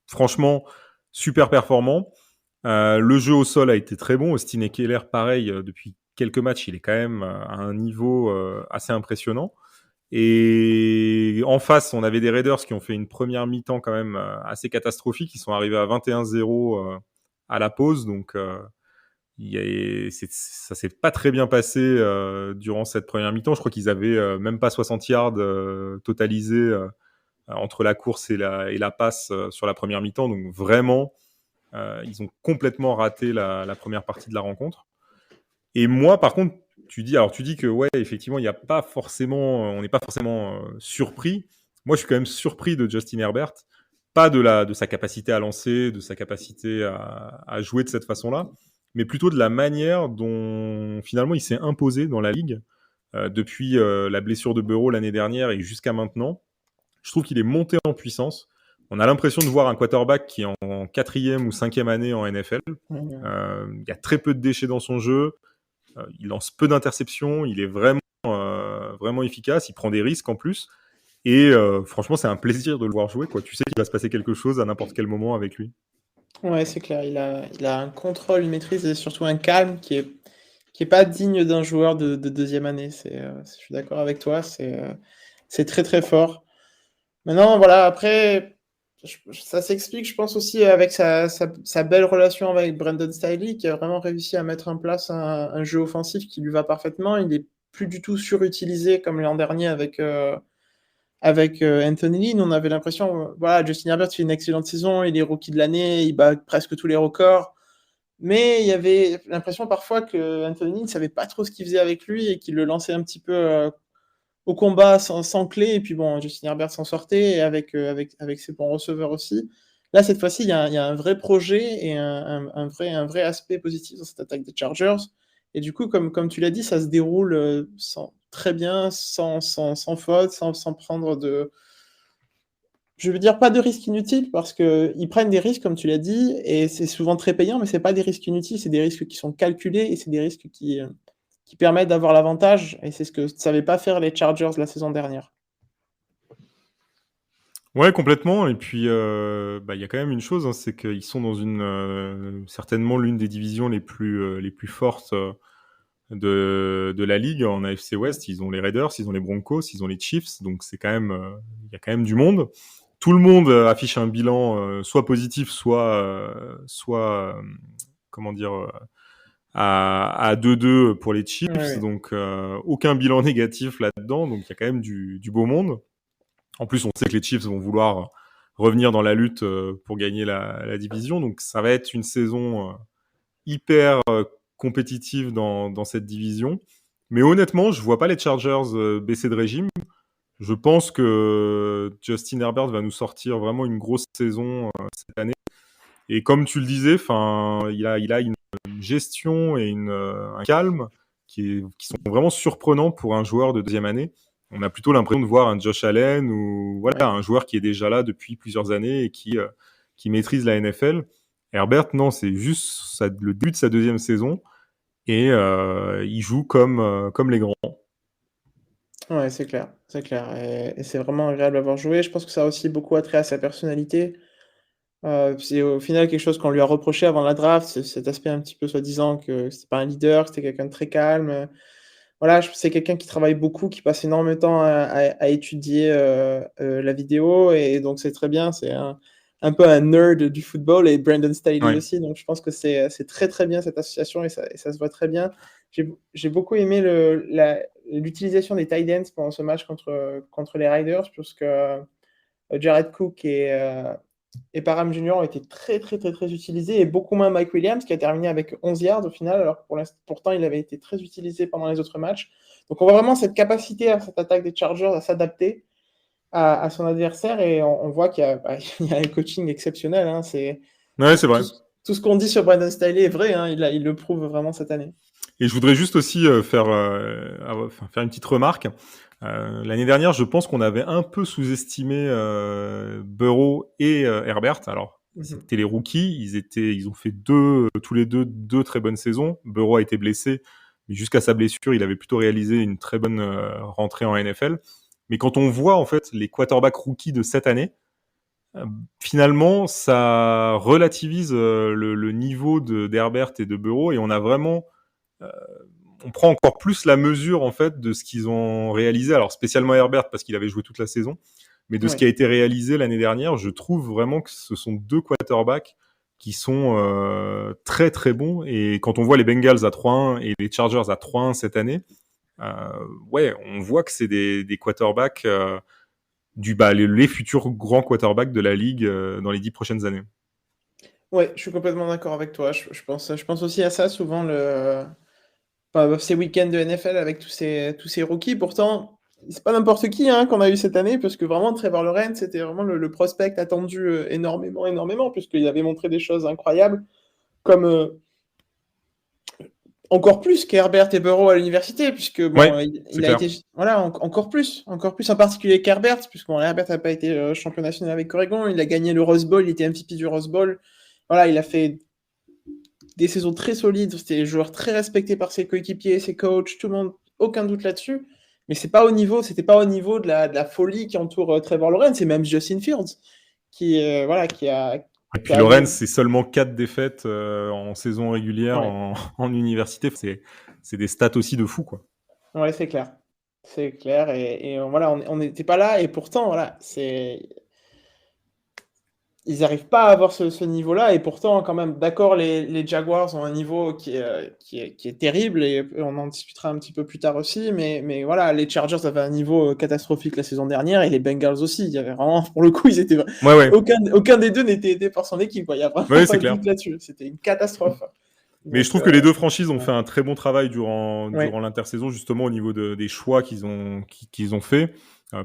franchement super performant. Le jeu au sol a été très bon. Austin Ekeler, pareil, depuis quelques matchs, il est quand même à un niveau assez impressionnant. Et en face, on avait des Raiders qui ont fait une première mi-temps quand même assez catastrophique. Ils sont arrivés à 21-0 à la pause. Donc, ça s'est pas très bien passé durant cette première mi-temps. Je crois qu'ils avaient même pas 60 yards totalisés entre la course et la passe sur la première mi-temps. Donc, vraiment, ils ont complètement raté la première partie de la rencontre. Et moi, par contre, tu dis que ouais, effectivement, on n'est pas forcément surpris. Moi, je suis quand même surpris de Justin Herbert, pas de sa capacité à lancer, de sa capacité à jouer de cette façon-là, mais plutôt de la manière dont finalement il s'est imposé dans la ligue depuis la blessure de Burrow l'année dernière et jusqu'à maintenant. Je trouve qu'il est monté en puissance. On a l'impression de voir un quarterback qui est en 4e ou 5e année en NFL. Il y a très peu de déchets dans son jeu. Il lance peu d'interceptions. Il est vraiment efficace. Il prend des risques en plus. Et franchement, c'est un plaisir de le voir jouer, quoi. Tu sais qu'il va se passer quelque chose à n'importe quel moment avec lui. Ouais, c'est clair. Il a un contrôle, une maîtrise et surtout un calme qui est pas digne d'un joueur de deuxième année. Je suis d'accord avec toi. C'est très très fort. Maintenant, voilà, après, ça s'explique, je pense, aussi avec sa belle relation avec Brandon Staley, qui a vraiment réussi à mettre en place un jeu offensif qui lui va parfaitement. Il n'est plus du tout surutilisé comme l'an dernier avec Anthony Lynn. On avait l'impression, voilà, Justin Herbert fait une excellente saison, il est rookie de l'année, il bat presque tous les records. Mais il y avait l'impression parfois que Anthony Lynn ne savait pas trop ce qu'il faisait avec lui et qu'il le lançait un petit peu au combat sans clé, et puis bon, Justin Herbert s'en sortait, et avec ses bons receveurs aussi. Là, cette fois-ci, il y a un vrai projet et un vrai aspect positif dans cette attaque des Chargers. Et du coup, comme tu l'as dit, ça se déroule très bien, sans faute, sans prendre de... Je veux dire, pas de risques inutiles, parce qu'ils prennent des risques, comme tu l'as dit, et c'est souvent très payant, mais c'est pas des risques inutiles, c'est des risques qui sont calculés, et c'est des risques qui qui permettent d'avoir l'avantage et c'est ce que ne savaient pas faire les Chargers la saison dernière. Ouais, complètement. Et puis, bah, il y a quand même une chose, hein, c'est qu'ils sont dans certainement l'une des divisions les plus fortes de la ligue en AFC West. Ils ont les Raiders, ils ont les Broncos, ils ont les Chiefs. Donc, c'est quand même, il y a quand même du monde. Tout le monde affiche un bilan soit positif, soit comment dire, à 2-2 pour les Chiefs. Ouais, ouais. Donc, aucun bilan négatif là-dedans. Donc, il y a quand même du beau monde. En plus, on sait que les Chiefs vont vouloir revenir dans la lutte pour gagner la division. Donc, ça va être une saison hyper compétitive dans cette division. Mais honnêtement, je vois pas les Chargers baisser de régime. Je pense que Justin Herbert va nous sortir vraiment une grosse saison cette année. Et comme tu le disais, il a une gestion et un calme qui sont vraiment surprenants pour un joueur de deuxième année. On a plutôt l'impression de voir un Josh Allen ou voilà, un joueur qui est déjà là depuis plusieurs années et qui maîtrise la NFL. Herbert, non, c'est juste le début de sa deuxième saison et il joue comme les grands. Ouais, c'est clair, c'est clair et c'est vraiment agréable à voir jouer. Je pense que ça a aussi beaucoup attrait à sa personnalité. C'est au final quelque chose qu'on lui a reproché avant la draft, cet aspect un petit peu soi-disant que c'était pas un leader, que c'était quelqu'un de très calme. Voilà, c'est quelqu'un qui travaille beaucoup, qui passe énormément de temps à étudier, la vidéo et donc c'est très bien. C'est un peu un nerd du football et Brandon Staley Ouais. aussi, donc je pense que c'est très, très bien cette association et ça se voit très bien. J'ai beaucoup aimé l'utilisation des tight ends pendant ce match contre les Riders puisque, Jared Cook et Parham Junior ont été très, très, très, très utilisés et beaucoup moins Mike Williams qui a terminé avec 11 yards au final, alors que pourtant il avait été très utilisé pendant les autres matchs. Donc on voit vraiment cette capacité à cette attaque des Chargers à s'adapter à son adversaire et on voit qu'il y a, il y a un coaching exceptionnel. Hein. Ouais, c'est vrai. Tout ce qu'on dit sur Brandon Staley est vrai, hein. Il le prouve vraiment cette année. Et je voudrais juste aussi faire une petite remarque. L'année dernière, je pense qu'on avait un peu sous-estimé Burrow et Herbert. Alors, Mhm. c'était les rookies. Ils ont fait tous les deux très bonnes saisons. Burrow a été blessé, mais jusqu'à sa blessure, il avait plutôt réalisé une très bonne rentrée en NFL. Mais quand on voit en fait les quarterbacks rookies de cette année, euh, finalement, ça relativise le niveau d'Herbert et de Burrow, et on a vraiment euh, on prend encore plus la mesure en fait de ce qu'ils ont réalisé. Alors spécialement Herbert parce qu'il avait joué toute la saison, mais de ce Oui. qui a été réalisé l'année dernière, je trouve vraiment que ce sont deux quarterbacks qui sont très très bons. Et quand on voit les Bengals à 3-1 et les Chargers à 3-1 cette année, ouais, on voit que c'est des quarterbacks les futurs grands quarterbacks de la ligue dans les 10 prochaines années. Ouais, je suis complètement d'accord avec toi. Je pense aussi à ça souvent ces week-ends de NFL avec tous ces rookies. Pourtant, c'est pas n'importe qui hein, qu'on a eu cette année, parce que vraiment, Trevor Lawrence, c'était vraiment le prospect attendu énormément, énormément, puisqu'il avait montré des choses incroyables, comme encore plus qu'Herbert et Burrow à l'université, puisque Ouais, bon, c'est il a clair. été voilà, encore plus en particulier qu'Herbert, puisque bon, Herbert n'a pas été champion national avec Oregon, il a gagné le Rose Bowl, il était MVP du Rose Bowl. Voilà, il a fait des saisons très solides, c'était un joueur très respecté par ses coéquipiers, ses coachs, tout le monde, aucun doute là-dessus. Mais c'était pas au niveau de la folie qui entoure Trevor Lawrence, c'est même Justin Fields voilà, Et qui puis a Lawrence, c'est seulement 4 défaites en saison régulière ouais, en université. C'est des stats aussi de fou, quoi. ouais, c'est clair. C'est clair et voilà, on n'était pas là et pourtant voilà, ils n'arrivent pas à avoir ce niveau-là et pourtant quand même d'accord les Jaguars ont un niveau qui est terrible et on en discutera un petit peu plus tard aussi mais voilà, les Chargers avaient un niveau catastrophique la saison dernière et les Bengals aussi. Il y avait vraiment pour le coup, ils étaient Ouais, ouais. aucun des deux n'était aidé par son équipe, quoi. Il y a vraiment Ouais, pas c'est de clair. doute là-dessus. C'était une catastrophe. Mais je Donc trouve que les deux franchises ont ouais. fait un très bon travail Ouais. durant l'intersaison, justement au niveau des choix qu'ils ont fait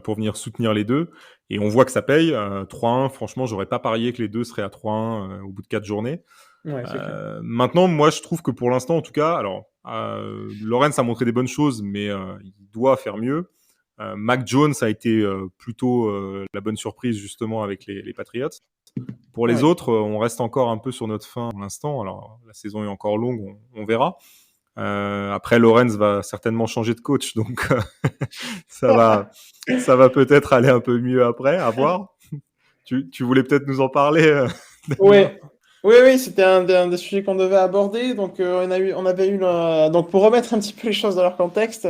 pour venir soutenir les deux. Et on voit que ça paye. 3-1, franchement, j'aurais pas parié que les deux seraient à 3-1 au bout de 4 journées. Ouais, c'est clair. Maintenant, moi, je trouve que pour l'instant, en tout cas, alors, Lawrence a montré des bonnes choses, mais il doit faire mieux. Mac Jones a été plutôt la bonne surprise, justement, avec les Patriots. Pour les Ouais. autres, on reste encore un peu sur notre fin pour l'instant. Alors, la saison est encore longue, on verra. Après, Lawrence va certainement changer de coach, donc ça va peut-être aller un peu mieux après, à voir. Tu voulais peut-être nous en parler, Damien? Ouais. Oui, c'était un des sujets qu'on devait aborder. Donc, on avait eu donc pour remettre un petit peu les choses dans leur contexte,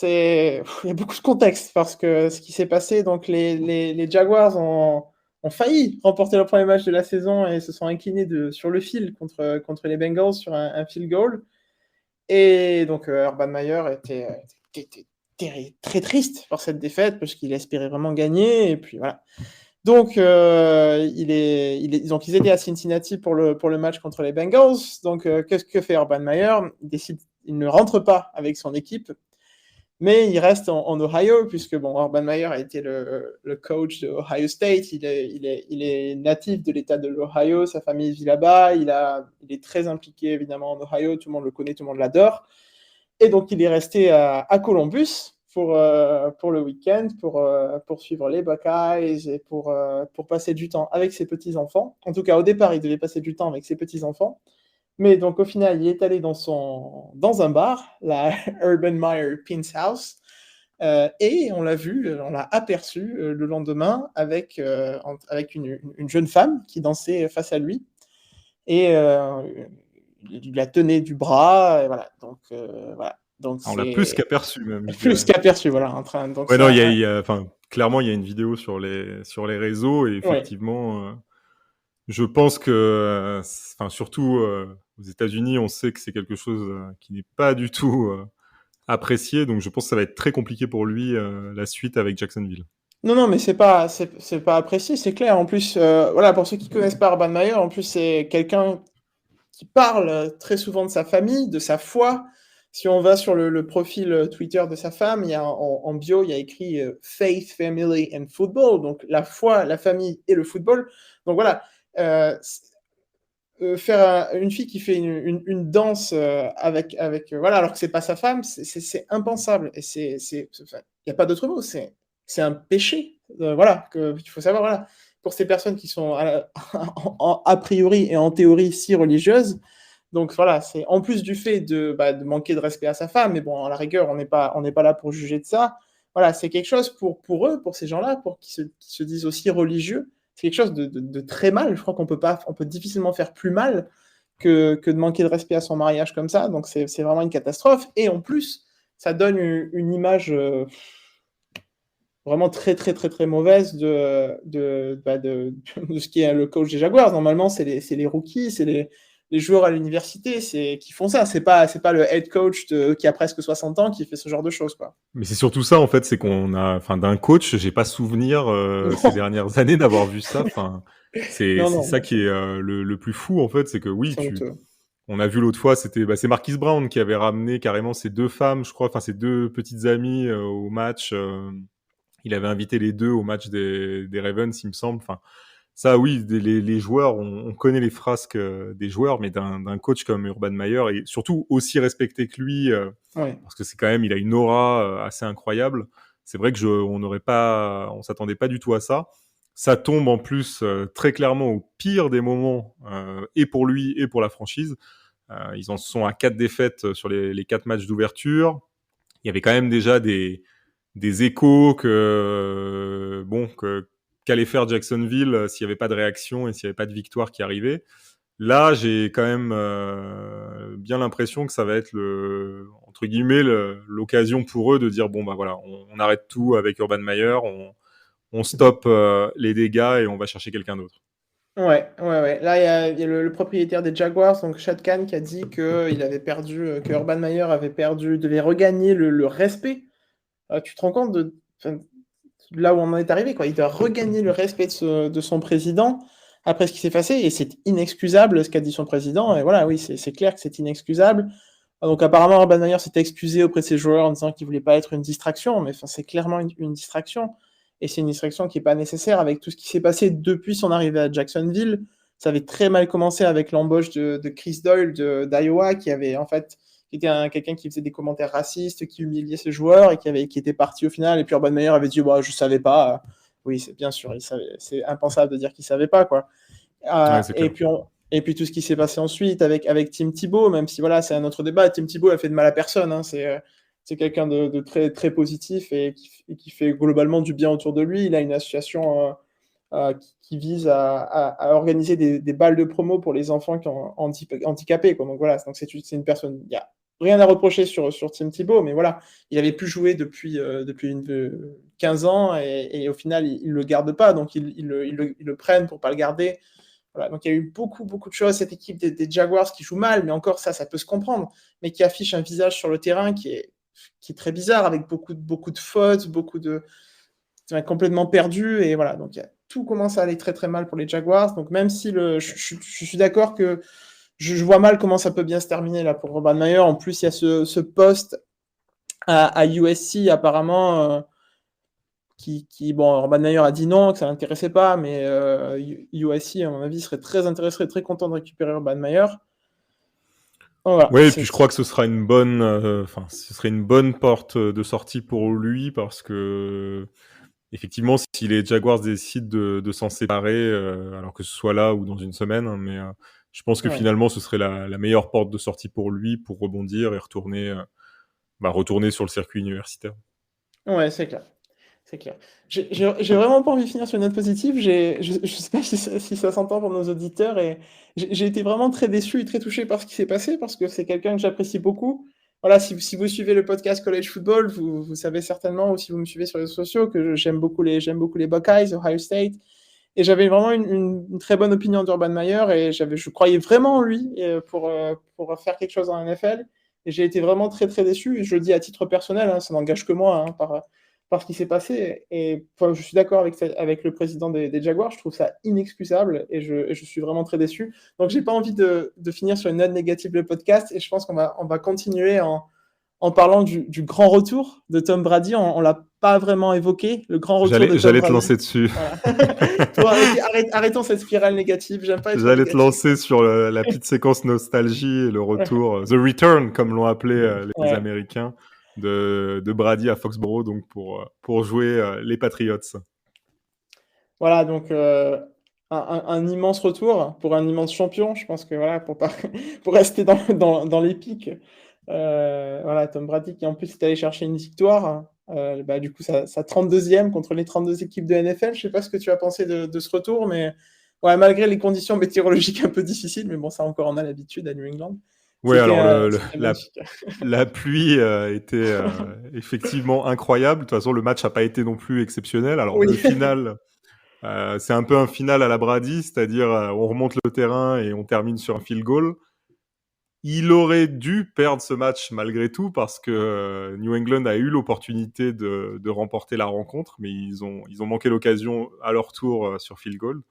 il y a beaucoup de contexte parce que ce qui s'est passé, donc les Jaguars ont failli remporter le premier match de la saison et se sont inclinés sur le fil contre les Bengals sur un field goal. Et donc, Urban Meyer était très triste par cette défaite parce qu'il espérait vraiment gagner. Et puis voilà. Donc, ils étaient à Cincinnati pour le match contre les Bengals. Donc, qu'est-ce que fait Urban Meyer? Il ne rentre pas avec son équipe, mais il reste en Ohio, puisque Urban Meyer a été le coach de Ohio State. Il est natif de l'État de l'Ohio, sa famille vit là-bas. Il est très impliqué évidemment en Ohio, tout le monde le connaît, tout le monde l'adore. Et donc, il est resté à Columbus pour le week-end, pour suivre les Buckeyes et pour passer du temps avec ses petits-enfants. En tout cas, au départ, il devait passer du temps avec ses petits-enfants. Mais donc, au final, il est allé dans un bar, la Urban Meyer Pin's House, et on l'a vu, on l'a aperçu le lendemain avec une jeune femme qui dansait face à lui. Et il la tenait du bras, et voilà. Donc, voilà. Donc, On l'a plus qu'aperçu même, je plus dirais. qu'aperçu, voilà. Donc, Ouais, non, enfin, clairement, il y a une vidéo sur les réseaux et ouais. effectivement, je pense que, enfin, surtout aux États-Unis, on sait que c'est quelque chose qui n'est pas du tout apprécié, donc je pense que ça va être très compliqué pour lui la suite avec Jacksonville. Non, mais c'est pas apprécié, c'est clair. En plus, voilà, pour ceux qui connaissent pas Urban Meyer, en plus, c'est quelqu'un qui parle très souvent de sa famille, de sa foi. Si on va sur le profil Twitter de sa femme, il y a en bio, il y a écrit Faith, Family and Football, donc la foi, la famille et le football. Donc voilà, faire une fille qui fait une danse avec voilà, alors que c'est pas sa femme, c'est impensable. Et il n'y a pas d'autre mot, c'est un péché. Voilà, qu'il faut savoir, voilà, pour ces personnes qui sont a priori et en théorie si religieuses. Donc voilà, c'est en plus du fait de manquer de respect à sa femme, mais bon, à la rigueur, on n'est pas là pour juger de ça. Voilà, c'est quelque chose pour eux, pour ces gens-là, pour qui se disent aussi religieux, c'est quelque chose de très mal. Je crois qu'on peut difficilement faire plus mal que de manquer de respect à son mariage comme ça. Donc c'est vraiment une catastrophe. Et en plus, ça donne une image vraiment très très très très mauvaise de ce qui est le coach des Jaguars. Normalement, c'est les rookies, c'est les joueurs à l'université qui font ça. C'est pas le head coach qui a presque 60 ans qui fait ce genre de choses, quoi. Mais c'est surtout ça, en fait, c'est qu'on a, enfin, d'un coach, j'ai pas souvenir ces dernières années d'avoir vu ça. Enfin, c'est Non, ça qui est le plus fou, en fait, c'est que oui, c'est honteux. on a vu l'autre fois, c'est Marquise Brown qui avait ramené carrément ses deux femmes, je crois, enfin ses deux petites amies au match. Il avait invité les deux au match des Ravens, il me semble. Enfin, ça, oui, les joueurs, on connaît les frasques des joueurs, mais d'un coach comme Urban Meyer, et surtout aussi respecté que lui, Ouais. parce que c'est quand même, il a une aura assez incroyable. C'est vrai que on s'attendait pas du tout à ça. Ça tombe en plus très clairement au pire des moments, et pour lui et pour la franchise. Ils en sont à 4 défaites sur les 4 matchs d'ouverture. Il y avait quand même déjà des échos qu'allait faire Jacksonville s'il n'y avait pas de réaction et s'il n'y avait pas de victoire qui arrivait. Là, j'ai quand même bien l'impression que ça va être entre guillemets l'occasion pour eux de dire bon bah voilà, on arrête tout avec Urban Meyer, on stoppe les dégâts et on va chercher quelqu'un d'autre. Ouais. Là, il y a le propriétaire des Jaguars, donc Shad Khan, qui a dit que que Urban Meyer avait perdu, devait regagner le respect. Tu te rends compte enfin, là où on en est arrivé, quoi. Il doit regagner le respect de son président après ce qui s'est passé, et c'est inexcusable ce qu'a dit son président. Et voilà, oui, c'est clair que c'est inexcusable. Donc apparemment, Urban Meyer s'est excusé auprès de ses joueurs en disant qu'il voulait pas être une distraction, mais enfin, c'est clairement une distraction. Et c'est une distraction qui n'est pas nécessaire avec tout ce qui s'est passé depuis son arrivée à Jacksonville. Ça avait très mal commencé avec l'embauche de Chris Doyle d'Iowa, qui avait en fait qui était quelqu'un qui faisait des commentaires racistes, qui humiliait ses joueurs et qui était parti au final. Et puis Urban Meyer avait dit bah, je savais pas. Oui, c'est bien sûr, c'est impensable de dire qu'il savait pas, quoi. Ouais, c'est Et clair. puis Et puis tout ce qui s'est passé ensuite avec Tim Thibault, même si voilà, c'est un autre débat. Tim Thibault a fait de mal à personne. Hein, c'est quelqu'un de très, très positif et qui fait globalement du bien autour de lui. Il a une association qui vise à organiser des balles de promo pour les enfants qui sont handicapés. Quoi. Donc voilà, donc c'est une personne. Il n'y a rien à reprocher sur Tim Thibault, mais voilà, il avait plus joué depuis 15 ans et au final, il ne le garde pas. Donc ils le prennent pour ne pas le garder. Voilà, donc il y a eu beaucoup, beaucoup de choses. Cette équipe des Jaguars qui joue mal, mais encore ça peut se comprendre, mais qui affiche un visage sur le terrain qui est très bizarre, avec beaucoup de fautes, complètement perdu. Et voilà, donc tout commence à aller très, très mal pour les Jaguars. Donc même si je suis d'accord que je vois mal comment ça peut bien se terminer là pour Urban Meyer. En plus, il y a ce poste à USC apparemment bon, Urban Meyer a dit non, que ça l'intéressait pas, mais USC, à mon avis, serait très intéressé, très content de récupérer Urban Meyer. Voilà, Oui, et puis je crois que ce sera ce serait une bonne porte de sortie pour lui parce que effectivement, si les Jaguars décident de s'en séparer, alors que ce soit là ou dans une semaine, hein, mais je pense que ouais. finalement, ce serait la meilleure porte de sortie pour lui pour rebondir et retourner sur le circuit universitaire. Ouais, c'est clair. C'est clair. J'ai vraiment pas envie de finir sur une note positive. Je sais pas si ça s'entend pour nos auditeurs. Et j'ai été vraiment très déçu et très touché par ce qui s'est passé parce que c'est quelqu'un que j'apprécie beaucoup. Voilà, si vous suivez le podcast College Football, vous savez certainement, ou si vous me suivez sur les réseaux sociaux, que j'aime beaucoup les Buckeyes, Ohio State. Et j'avais vraiment une très bonne opinion d'Urban Meyer et je croyais vraiment en lui pour faire quelque chose en NFL. Et j'ai été vraiment très très déçu. Et je le dis à titre personnel, hein, ça n'engage que moi, hein, par ce qui s'est passé. Et enfin, je suis d'accord avec le président des Jaguars. Je trouve ça inexcusable et je suis vraiment très déçu. Donc j'ai pas envie de finir sur une note négative le podcast. Et je pense on va continuer en parlant du grand retour de Tom Brady. On l'a pas vraiment évoqué, le grand retour de Tom J'allais te Brady. lancer dessus. Voilà. Ok, arrêtons cette spirale négative. J'aime pas être J'allais te négatif. lancer sur la petite séquence nostalgie et le retour, The Return, comme l'ont appelé les Ouais. Américains, de Brady à Foxborough, donc pour jouer les Patriots. Voilà, donc un immense retour pour un immense champion. Je pense que voilà, pour rester dans l'épique, voilà, Tom Brady qui en plus est allé chercher une victoire. Bah, du coup, sa 32e contre les 32 équipes de NFL. Je sais pas ce que tu as pensé de ce retour, mais ouais, malgré les conditions météorologiques un peu difficiles, mais bon, ça encore on a l'habitude à New England. Ouais, alors C'était magnifique. la pluie était effectivement incroyable. De toute façon, le match n'a pas été non plus exceptionnel. Alors Oui. le final, c'est un peu un final à la Brady, c'est-à-dire on remonte le terrain et on termine sur un field goal. Il aurait dû perdre ce match malgré tout parce que New England a eu l'opportunité de remporter la rencontre, mais ils ont manqué l'occasion à leur tour sur field goal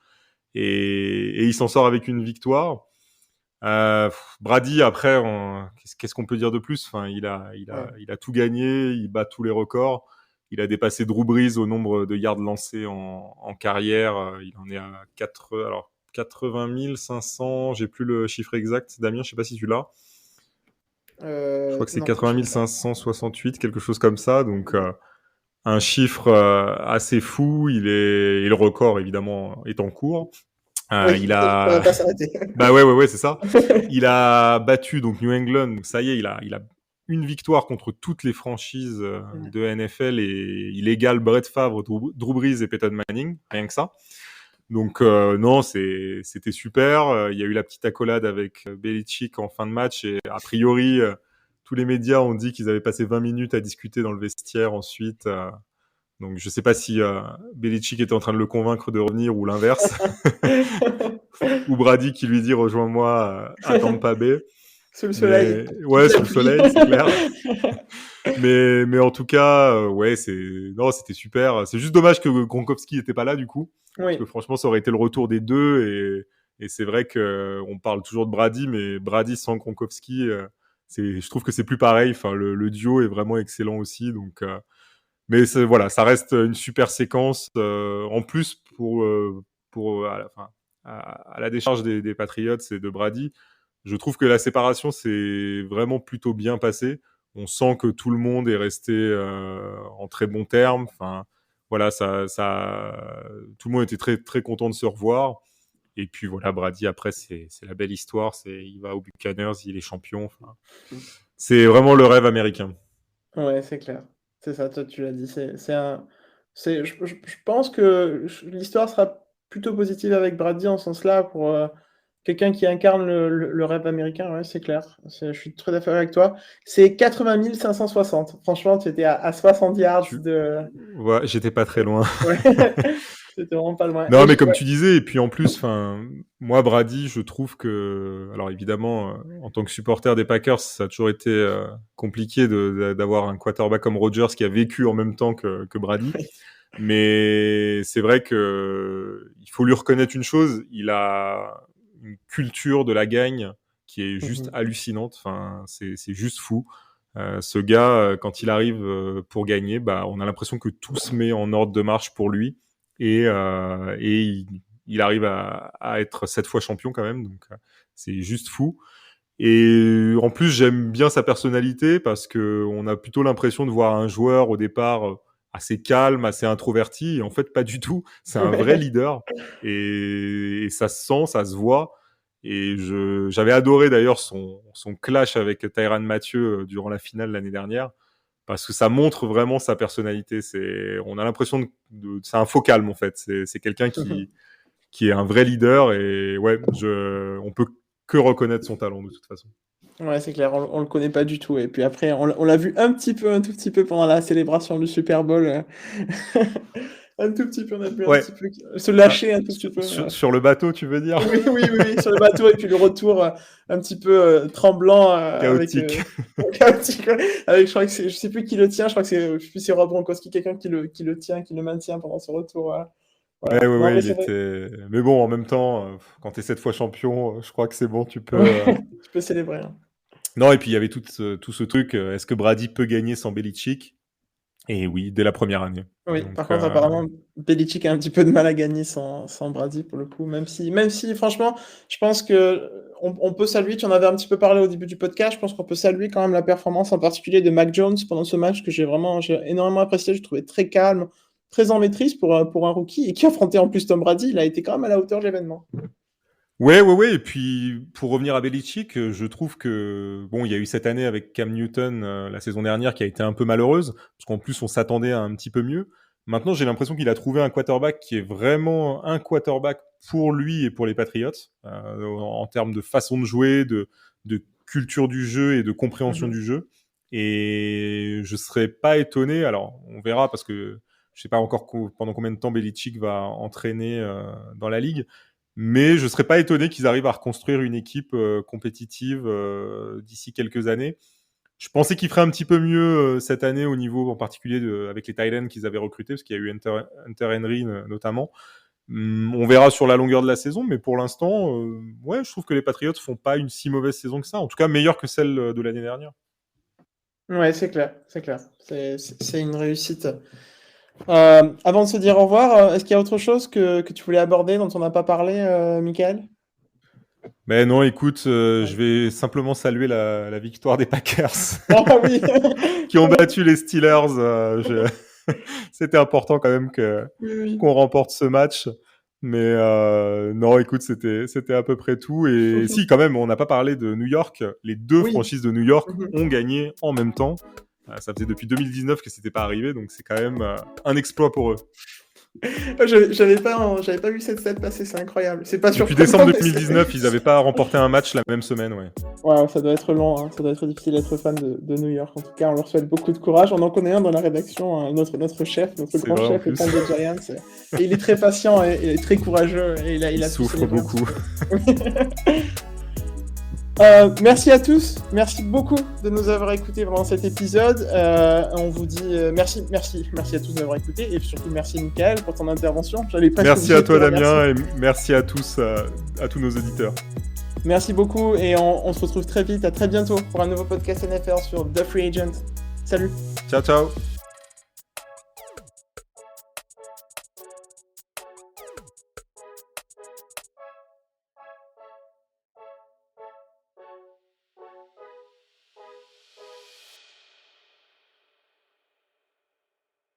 et il s'en sort avec une victoire. Brady, après, qu'est-ce qu'on peut dire de plus? Enfin, Ouais. il a tout gagné, il bat tous les records. Il a dépassé Drew Brees au nombre de yards lancés en carrière. Il en est à 80 500. J'ai plus le chiffre exact. Damien, je sais pas si tu l'as. Je crois que c'est Non, je l'ai 80 pas. 568, quelque chose comme ça. Donc, un chiffre assez fou. Et le record, évidemment, est en cours. Oui, Il ça va a pas s'arrêter. Bah ouais, c'est ça. Il a battu donc New England. Ça y est, il a une victoire contre toutes les franchises de NFL et il égale Brett Favre, Drew Brees et Peyton Manning, rien que ça. Donc non, c'était super. Il y a eu la petite accolade avec Belichick en fin de match et a priori tous les médias ont dit qu'ils avaient passé 20 minutes à discuter dans le vestiaire ensuite. Donc je sais pas si Belichick était en train de le convaincre de revenir ou l'inverse. Ou Brady qui lui dit rejoins-moi à Tampa Bay. Sous le soleil. Mais Toute ouais, la sous le pluie. soleil, c'est clair. Mais en tout cas, ouais, non, c'était super. C'est juste dommage que Gronkowski n'était pas là du coup, parce que Oui. franchement, ça aurait été le retour des deux. Et c'est vrai que on parle toujours de Brady, mais Brady sans Gronkowski, je trouve que c'est plus pareil. Enfin, le duo est vraiment excellent aussi. Donc, mais voilà, ça reste une super séquence. En plus, à la décharge des Patriots et de Brady, je trouve que la séparation s'est vraiment plutôt bien passée. On sent que tout le monde est resté en très bons termes. Enfin, voilà, tout le monde était très très content de se revoir. Et puis voilà, Brady, après, c'est la belle histoire. Il va aux Buccaneers, il est champion. Enfin, c'est vraiment le rêve américain. Ouais, c'est clair. C'est ça, toi, tu l'as dit. Je pense que l'histoire sera plutôt positive avec Brady en ce sens-là pour quelqu'un qui incarne le rêve américain. Ouais, c'est clair. Je suis très d'accord avec toi. C'est 80 560. Franchement, tu étais à 60 yards de. Ouais, j'étais pas très loin. Ouais. C'était vraiment pas loin. Non, mais comme tu disais, et puis en plus, moi, Brady, je trouve que, alors évidemment, en tant que supporter des Packers, ça a toujours été compliqué d'avoir un quarterback comme Rodgers qui a vécu en même temps que Brady. Mais c'est vrai que il faut lui reconnaître une chose, il a une culture de la gagne qui est juste hallucinante. Enfin, c'est juste fou. Ce gars, quand il arrive pour gagner, bah, on a l'impression que tout se met en ordre de marche pour lui. Et il arrive à être 7 fois champion quand même, donc c'est juste fou. Et en plus, j'aime bien sa personnalité parce que on a plutôt l'impression de voir un joueur au départ assez calme, assez introverti, et en fait pas du tout. C'est un vrai leader et ça se sent, ça se voit. Et j'avais adoré d'ailleurs son clash avec Tyrann Mathieu durant la finale l'année dernière, parce que ça montre vraiment sa personnalité. On a l'impression c'est un faux calme en fait. C'est quelqu'un qui est un vrai leader, et ouais, on peut que reconnaître son talent de toute façon. Ouais, c'est clair, on le connaît pas du tout. Et puis après, on l'a vu un tout petit peu pendant la célébration du Super Bowl. Un tout petit peu, on a vu un petit peu se lâcher un tout petit peu. Sur le bateau, tu veux dire? Oui, sur le bateau, et puis le retour un petit peu tremblant. Chaotique. Chaotique, avec, je crois que je sais plus qui le tient, je crois que je sais plus si c'est Rob Gronkowski, quelqu'un qui le tient, qui le maintient pendant ce retour. Voilà. Ouais, il était. Mais bon, en même temps, quand t'es 7 fois champion, je crois que c'est bon, tu peux. Tu peux célébrer. Hein. Non, et puis il y avait tout ce truc. Est-ce que Brady peut gagner sans Belichick? Et oui, dès la première année. Oui, Donc, par contre, apparemment, Belichick a un petit peu de mal à gagner sans Brady, pour le coup. Même si franchement, je pense que on peut saluer, tu en avais un petit peu parlé au début du podcast, je pense qu'on peut saluer quand même la performance en particulier de Mac Jones pendant ce match que j'ai énormément apprécié. Je trouvais très calme, très en maîtrise pour un rookie, et qui affrontait en plus Tom Brady. Il a été quand même à la hauteur de l'événement. Ouais. Et puis, pour revenir à Belichick, je trouve que, bon, il y a eu cette année avec Cam Newton, la saison dernière, qui a été un peu malheureuse, parce qu'en plus, on s'attendait à un petit peu mieux. Maintenant, j'ai l'impression qu'il a trouvé un quarterback qui est vraiment un quarterback pour lui et pour les Patriots, en termes de façon de jouer, de culture du jeu et de compréhension du jeu. Et je serais pas étonné, alors on verra, parce que je sais pas encore pendant combien de temps Belichick va entraîner dans la ligue, mais je serais pas étonné qu'ils arrivent à reconstruire une équipe compétitive d'ici quelques années. Je pensais qu'ils feraient un petit peu mieux cette année au niveau en particulier avec les Titans qu'ils avaient recrutés, parce qu'il y a eu Hunter Henry notamment. On verra sur la longueur de la saison, mais pour l'instant, ouais, je trouve que les Patriots font pas une si mauvaise saison que ça. En tout cas, meilleure que celle de l'année dernière. Ouais, c'est clair. C'est une réussite. Avant de se dire au revoir, est-ce qu'il y a autre chose que tu voulais aborder dont on n'a pas parlé, Michael? Mais non, écoute, je vais simplement saluer la victoire des Packers Ah oui. qui ont battu les Steelers. C'était important quand même qu'on remporte ce match. Mais non, écoute, c'était à peu près tout. Et si, quand même, on n'a pas parlé de New York. Les deux franchises de New York ont gagné en même temps. Ça faisait depuis 2019 que c'était pas arrivé, donc c'est quand même un exploit pour eux. J'avais pas vu cette stat passer, c'est incroyable. C'est pas Depuis décembre 2019, ils n'avaient pas remporté un match la même semaine, ouais. Ouais, ça doit être long, hein. Ça doit être difficile d'être fan de New York. En tout cas, on leur souhaite beaucoup de courage. On en connaît un dans la rédaction, hein, notre chef, notre grand chef, le fan des Giants. Et il est très patient et il est très courageux. Et il souffre beaucoup. Merci à tous, merci beaucoup de nous avoir écoutés pendant cet épisode. On vous dit merci à tous d'avoir écouté, et surtout merci Michael pour ton intervention. Merci à toi Damien, et merci à tous nos auditeurs. Merci beaucoup, et on se retrouve très vite, à très bientôt pour un nouveau podcast NFL sur The Free Agent. Salut. Ciao.